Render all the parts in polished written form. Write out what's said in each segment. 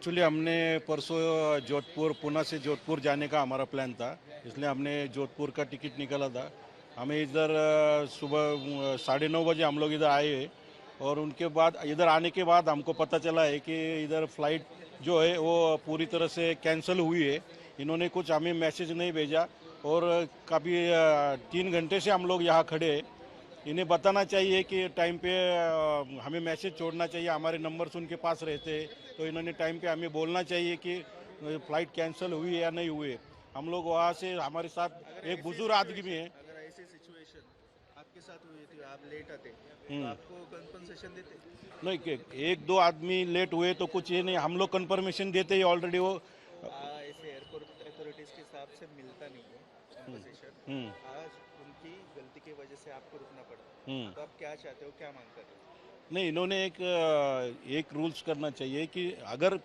Actually हमने परसों जोधपुर पुणे से जोधपुर जाने का हमारा प्लान था, इसलिए हमने जोधपुर का टिकट निकाला था। हमें इधर सुबह 9:30 बजे हम लोग इधर आए और उनके बाद इधर आने के बाद हमको पता चला है कि इधर फ्लाइट जो है वो पूरी तरह से कैंसिल हुई है। इन्होंने कुछ हमें मैसेज नहीं भेजा और काफ़ी 3 घंटे से हम लोग यहाँ खड़े हैं। इन्हें बताना चाहिए कि टाइम पे हमें मैसेज छोड़ना चाहिए, हमारे नंबर्स उनके पास रहते हैं, तो इन्होंने टाइम पे हमें बोलना चाहिए कि फ़्लाइट कैंसिल हुई है या नहीं हुई है। हम लोग वहाँ से हमारे साथ एक बुजुर्ग आदमी है। अगर ऐसी सिचुएशन आपके साथ हुई थी, आप लेट आते तो हम्म, आपको कंपनसेशन देते? नहीं कि एक दो आदमी लेट हुए तो कुछ ये नहीं, हम लोग कंफर्मेशन देते ही ऑलरेडी वो। ऐसे एयरपोर्ट अथॉरिटीज के हिसाब से मिलता नहीं है कंपनसेशन। हम्म, आज उनकी गलती की वजह से आपको रुकना पड़ा, हम्म। तो आप क्या चाहते हो, क्या मांग कर रहे हो? नहीं, इन्होंने एक रूल्स करना चाहिए कि अगर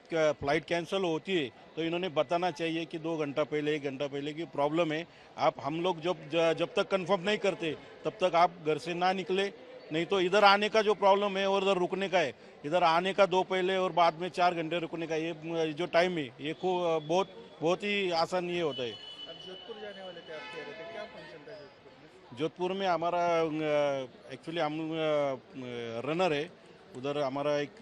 फ्लाइट कैंसिल होती है तो इन्होंने बताना चाहिए कि 2 घंटा पहले 1 घंटा पहले की प्रॉब्लम है। आप हम लोग जब तक कंफर्म नहीं करते तब तक आप घर से ना निकले। नहीं तो इधर आने का जो प्रॉब्लम है और इधर रुकने का है, इधर आने का 2 पहले और बाद में 4 घंटे रुकने का, ये जो टाइम है ये बहुत बहुत ही आसान ये होता है। आप जोधपुर जाने वाले थे, आप कह रहे थे क्या फंक्शन था जोधपुर में? जोधपुर में हमारा एक्चुअली हम रनर है, उधर हमारा एक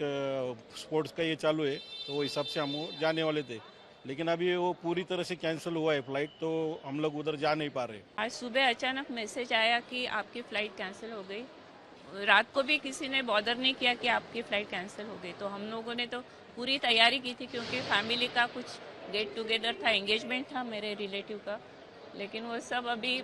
स्पोर्ट्स का ये चालू है, तो वो हिसाब से हम वो जाने वाले थे, लेकिन अभी वो पूरी तरह से कैंसिल हुआ है फ्लाइट, तो हम लोग उधर जा नहीं पा रहे। आज सुबह अचानक मैसेज आया कि आपकी फ़्लाइट कैंसिल हो गई। रात को भी किसी ने बॉदर नहीं किया कि आपकी फ़्लाइट कैंसिल हो गई। तो हम लोगों ने तो पूरी तैयारी की थी, क्योंकि फैमिली का कुछ गेट टुगेदर था, एंगेजमेंट था मेरे रिलेटिव का, लेकिन वो सब अभी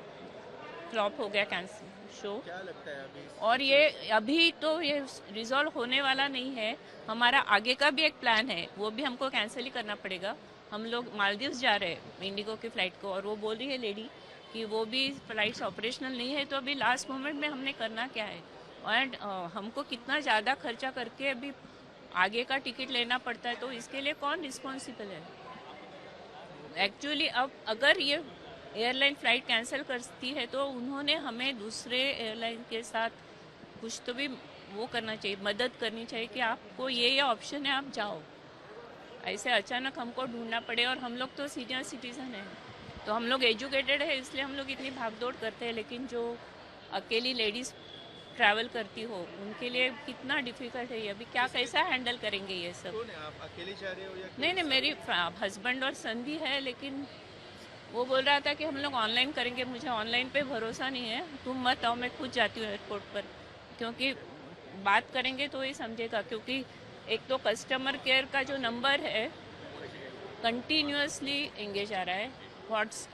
फ्लॉप हो गया, कैंसिल शो। क्या लगता है अभी? और ये अभी तो ये रिजॉल्व होने वाला नहीं है। हमारा आगे का भी एक प्लान है, वो भी हमको कैंसिल ही करना पड़ेगा। हम लोग मालदीव्स जा रहे हैं इंडिगो की फ़्लाइट को, और वो बोल रही है लेडी कि वो भी फ़्लाइट्स ऑपरेशनल नहीं है। तो अभी लास्ट मोमेंट में हमने करना क्या है, और हमको कितना ज़्यादा खर्चा करके अभी आगे का टिकट लेना पड़ता है, तो इसके लिए कौन रिस्पॉन्सिबल है एक्चुअली? अब अगर ये एयरलाइन फ़्लाइट कैंसिल करती है तो उन्होंने हमें दूसरे एयरलाइन के साथ कुछ तो भी वो करना चाहिए, मदद करनी चाहिए कि आपको ये ऑप्शन है, आप जाओ। ऐसे अचानक हमको ढूंढना पड़े, और हम लोग तो सीनियर सिटीज़न हैं, तो हम लोग एजुकेटेड है, इसलिए हम लोग इतनी भागदौड़ करते हैं। लेकिन जो अकेली लेडीज़ ट्रैवल करती हो, उनके लिए कितना डिफ़िकल्ट है ये। अभी क्या कैसा हैंडल करेंगे ये सब? कौन है आप, अकेले जा रहे हो या नहीं नहीं, मेरी हस्बैंड और सन भी है, लेकिन वो बोल रहा था कि हम लोग ऑनलाइन करेंगे। मुझे ऑनलाइन पे भरोसा नहीं है, तुम मत आओ, मैं खुद जाती हूँ एयरपोर्ट पर, क्योंकि बात करेंगे तो ही समझेगा। क्योंकि एक तो कस्टमर केयर का जो नंबर है कंटिन्यूसली एंगेज आ रहा है।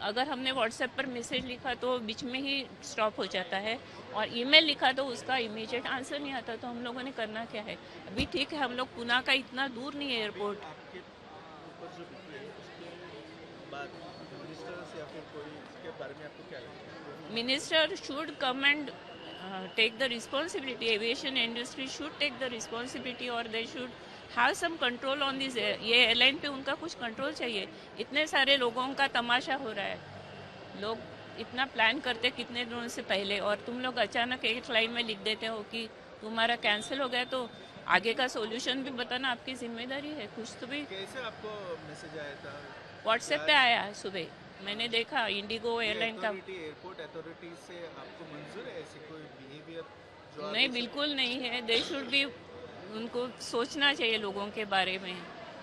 अगर हमने व्हाट्सएप पर मैसेज लिखा तो बीच में ही स्टॉप हो जाता है, और ईमेल लिखा तो उसका इमीडिएट आंसर नहीं आता। तो हम लोगों ने करना क्या है? अभी ठीक है, हम लोग पुणे का इतना दूर नहीं है एयरपोर्ट। आपके ऊपर जो बीती है उसके बाद मिनिस्टर्स या फिर कोई इसके बारे में आपको क्या लगता है? Minister should come and take the responsibility. Aviation industry should take the responsibility, or they should have some control on this. ये एयरलाइन पे उनका कुछ कंट्रोल चाहिए। इतने सारे लोगों का तमाशा हो रहा है, लोग इतना प्लान करते कितने दिनों से पहले, और तुम लोग अचानक एक लाइन में लिख देते हो कि तुम्हारा कैंसिल हो गया। तो आगे का सोल्यूशन भी बताना आपकी जिम्मेदारी है, कुछ तो भी। कैसे आपको मैसेज आया था? व्हाट्सएप पे आया है सुबह, मैंने देखा इंडिगो एयरलाइन का। एयरपोर्ट अथॉरिटी से आपको मंजूर है ऐसी कोई बिहेवियर जो आप नहीं, देख बिल्कुल नहीं है। दे शुड भी, उनको सोचना चाहिए लोगों के बारे में।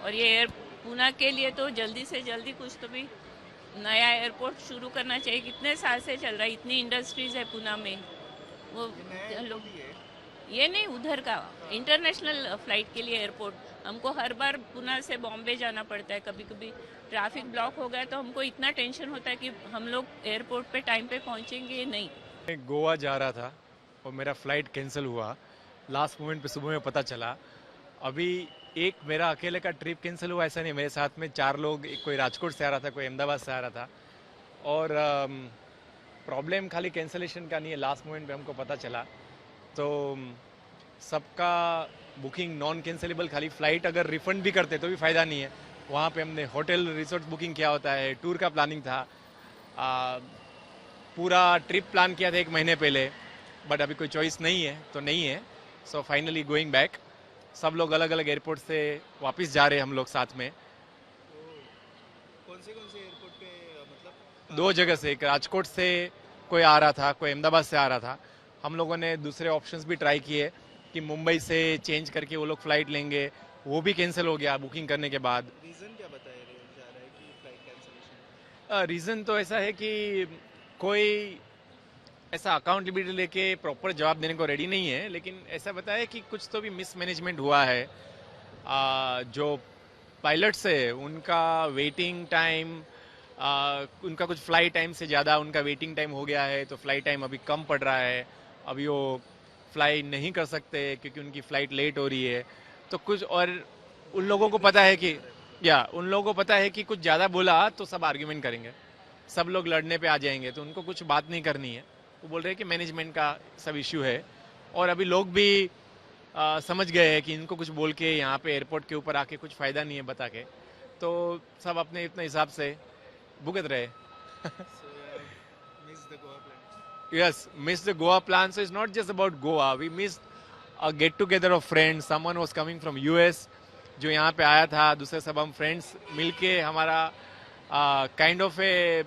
और ये एयर पुणे के लिए तो जल्दी से जल्दी कुछ तो भी नया एयरपोर्ट शुरू करना चाहिए। कितने साल से चल रहा है, इतनी इंडस्ट्रीज है पुणे में। वो सकते हैं? नया लोग, airport ही है। ये नहीं, उधर का इंटरनेशनल फ्लाइट के लिए एयरपोर्ट। हमको हर बार पुणे से बॉम्बे जाना पड़ता है, कभी कभी ट्रैफिक ब्लॉक हो गया तो हमको इतना टेंशन होता है कि हम लोग एयरपोर्ट पे टाइम पे पहुंचेंगे नहीं। मैं गोवा जा रहा था और मेरा फ़्लाइट कैंसिल हुआ। लास्ट मोमेंट पे सुबह में पता चला। अभी एक मेरा अकेले का ट्रिप कैंसिल हुआ ऐसा नहीं, मेरे साथ में 4 लोग, एक कोई राजकोट से आ रहा था, कोई अहमदाबाद से आ रहा था। और प्रॉब्लम खाली कैंसिलेशन का नहीं है, लास्ट मोमेंट पे हमको पता चला। तो सबका बुकिंग नॉन कैंसिलेबल, खाली फ़्लाइट अगर रिफ़ंड भी करते तो भी फ़ायदा नहीं है। वहाँ पे हमने होटल रिसोर्ट बुकिंग किया होता है, टूर का प्लानिंग था, पूरा ट्रिप प्लान किया था 1 महीने पहले, बट अभी कोई चॉइस नहीं है तो नहीं है। So finally going back. सब लोग अलग अलग एयरपोर्ट से वापस जा रहे हैं, हम लोग साथ में। कौन से एयरपोर्ट पे मतलब दो जगह से, एक राजकोट से कोई आ रहा था, कोई अहमदाबाद से आ रहा था। हम लोगों ने दूसरे ऑप्शंस भी ट्राई किए कि मुंबई से चेंज करके वो लोग फ्लाइट लेंगे, वो भी कैंसिल हो गया बुकिंग करने के बाद। रीज़न क्या बताया जा रहा है कि फ्लाइट कैंसिलेशन? रीज़न तो ऐसा है कि कोई ऐसा अकाउंटेबिलिटी लेके प्रॉपर जवाब देने को रेडी नहीं है, लेकिन ऐसा बताया कि कुछ तो भी मिसमैनेजमेंट हुआ है। जो पायलट्स है उनका वेटिंग टाइम, उनका कुछ फ्लाइट टाइम से ज़्यादा उनका वेटिंग टाइम हो गया है, तो फ्लाइट टाइम अभी कम पड़ रहा है। अभी वो फ्लाई नहीं कर सकते क्योंकि उनकी फ़्लाइट लेट हो रही है। तो कुछ और उन लोगों को पता है कि उन लोगों को पता है कि कुछ ज़्यादा बोला तो सब आर्ग्यूमेंट करेंगे, सब लोग लड़ने पे आ जाएंगे, तो उनको कुछ बात नहीं करनी है। वो बोल रहे हैं कि मैनेजमेंट का सब इश्यू है, और अभी लोग भी समझ गए हैं कि इनको कुछ बोल के यहाँ पे एयरपोर्ट के ऊपर आके कुछ फ़ायदा नहीं है बता के, तो सब अपने इतने हिसाब से भुगत रहे। So miss the Goa plan. Yes, missed the Goa plan. So it's not just about Goa. We missed a get together of friends. Someone was coming from US, जो यहाँ पे आया था। दूसरे सब हम फ्रेंड्स मिलके हमारा kind of A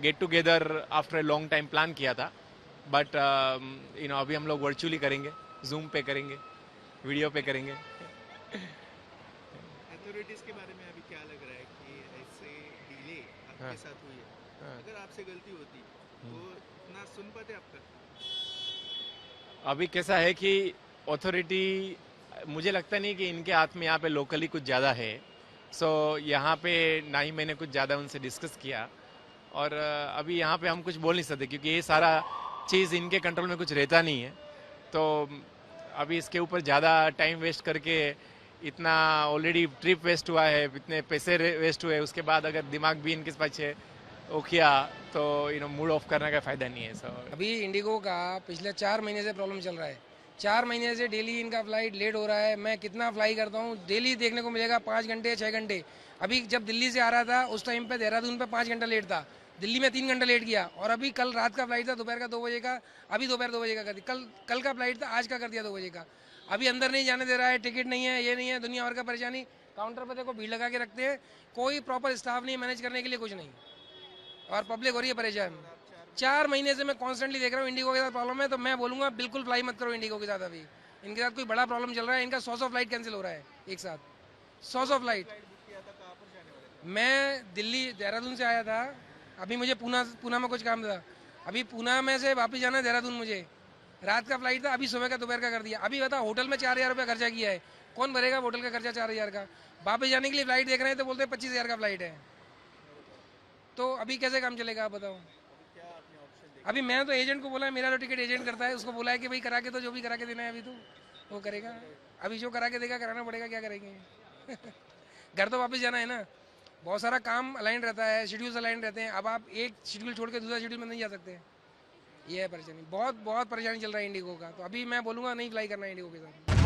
get together after a long time plan किया था। बट अभी हम लोग वर्चुअली करेंगे, जूम पे करेंगे, वीडियो पे करेंगे। अथॉरिटीज़ के बारे में अभी क्या लग रहा है कि ऐसे डिले आपके हाँ। साथ हुई है? हाँ। अगर आपसे गलती होती तो इतना सुन पाते आपका? अभी कैसा है कि अथॉरिटी, मुझे लगता नहीं कि इनके हाथ में यहाँ पे लोकली कुछ ज़्यादा है। सो यहाँ पे ना ही मैंने कुछ ज़्यादा उनसे डिस्कस किया, और अभी यहाँ पे हम कुछ बोल नहीं सकते क्योंकि ये सारा चीज़ इनके कंट्रोल में कुछ रहता नहीं है। तो अभी इसके ऊपर ज़्यादा टाइम वेस्ट करके, इतना ऑलरेडी ट्रिप वेस्ट हुआ है, इतने पैसे वेस्ट हुए, उसके बाद अगर दिमाग भी इनके पीछे वो किया तो मूड ऑफ करने का फ़ायदा नहीं है। सो अभी इंडिगो का पिछले 4 महीने से प्रॉब्लम चल रहा है। 4 महीने से डेली इनका फ्लाइट लेट हो रहा है। मैं कितना फ्लाई करता हूँ, डेली देखने को मिलेगा 5 घंटे 6 घंटे। अभी जब दिल्ली से आ रहा था उस टाइम पे देहरादून पे 5 घंटा लेट था, दिल्ली में 3 घंटा लेट किया। और अभी कल रात का फ्लाइट था दोपहर का 2 बजे का, अभी दोपहर 2 बजे का कर दिया। कल का फ्लाइट था, आज का कर दिया 2 बजे का। अभी अंदर नहीं जाने दे रहा है, टिकट नहीं है, ये नहीं है, दुनिया भर का परेशानी। काउंटर पर देखो भीड़ लगा के रखते हैं, कोई प्रॉपर स्टाफ नहीं, मैनेज करने के लिए कुछ नहीं, और पब्लिक हो रही है परेशान। 4 महीने से मैं कॉन्स्टेंटली देख रहा हूँ इंडिगो के साथ प्रॉब्लम है। तो मैं बोलूँगा बिल्कुल फ्लाई मत करो इंडिगो के साथ। अभी इनके साथ कोई बड़ा प्रॉब्लम चल रहा है। इनका 100 फ्लाइट कैंसिल हो रहा है एक साथ, 100 फ्लाइट। मैं दिल्ली देहरादून से आया था, अभी मुझे पूना में कुछ काम था, अभी पूना में से वापस जाना है देहरादून। मुझे रात का फ्लाइट था, अभी सुबह का दोपहर का कर दिया। अभी बता, होटल में 4,000 रुपये खर्चा किया है, कौन भरेगा होटल का खर्चा 4,000 का? वापस जाने के लिए फ्लाइट देख रहे हैं तो बोलते हैं 25,000 का फ्लाइट है। तो अभी कैसे काम चलेगा आप बताओ? अभी मैं तो एजेंट को बोला है, मेरा तो टिकट एजेंट करता है, उसको बोला है कि भाई करा के तो जो भी करा के देना है अभी तो वो करेगा। अभी जो करा के देगा कराना पड़ेगा, क्या करेंगे? घर तो वापस जाना है ना, बहुत सारा काम अलाइन रहता है, शेड्यूल्स अलाइन रहते हैं। अब आप एक शेड्यूल छोड़ के दूसरा शेड्यूल में नहीं जा सकते। ये है परेशानी, बहुत बहुत परेशानी चल रहा है इंडिगो का। तो अभी मैं बोलूँगा नहीं फ्लाई करना है इंडिगो के साथ।